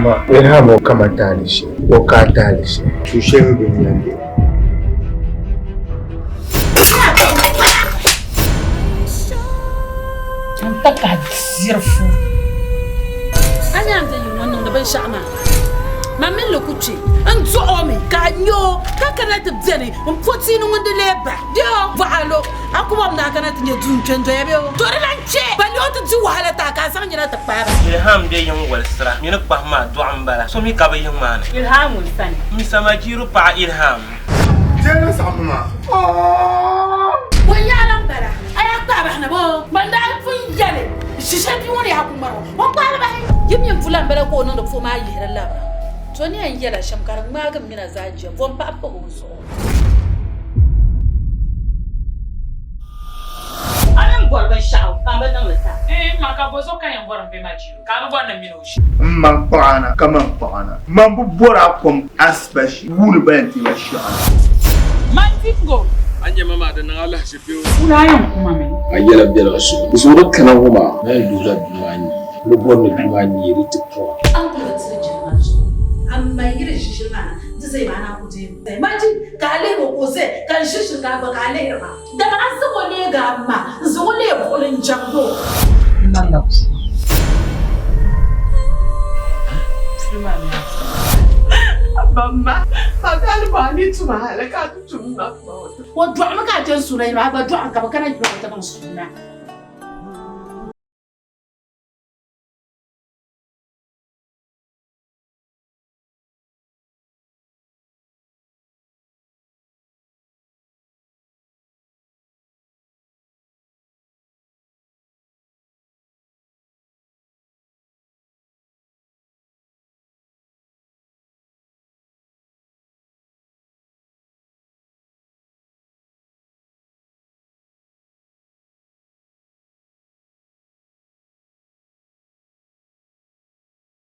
amma Ilhamu kama talishi ko ka talishi tushe bin yande an taka zirfu ana da yin wannan da ban sha'ama mamin lokuci an zuwa mai kanyo kakana ta zane in foti ni wanda leba dio valo akuma mna kana tinye dunchen do yabe to relanche bali o tu wahala ta ka san nyina ta para Ilham de yin walsra ni nak pa ma do ambala so mi ka ba yin mana Ilham san mi sama jiru pa Ilham jena sama wayaran bara aya ta ba na bo banda fun yale shisha bi woni hakumaro wa kwala ba yim yim fulan bara ko non da fo ma yi ralla to ni an yala shamkar magam mina zajiya von pa pa so anan golban sha'aw kan ban nan lata maka bozo kan yan boran be maji kan bo nan minoshi man paana kaman paana man bu bora kom asbash wulu banti wa sha'a man tingo anya mama da nan Allah shi fiyo kuna yan kuma me ayyala biyar su su dukkanin kuma na dura duwani lubon da duwani ya ritikko an kula tsirjin maji amma yirin shishirma da zai ba na kuje sai maji kale ko sai kan shishirga ba kale ba da ba su ne ga amma zo ne bolin jambo nan da ku Mama, magana ba ni tuma halaka tuma ba. Wa du'a maka jan surai ba du'a ka ba kana du'a ta ban suna.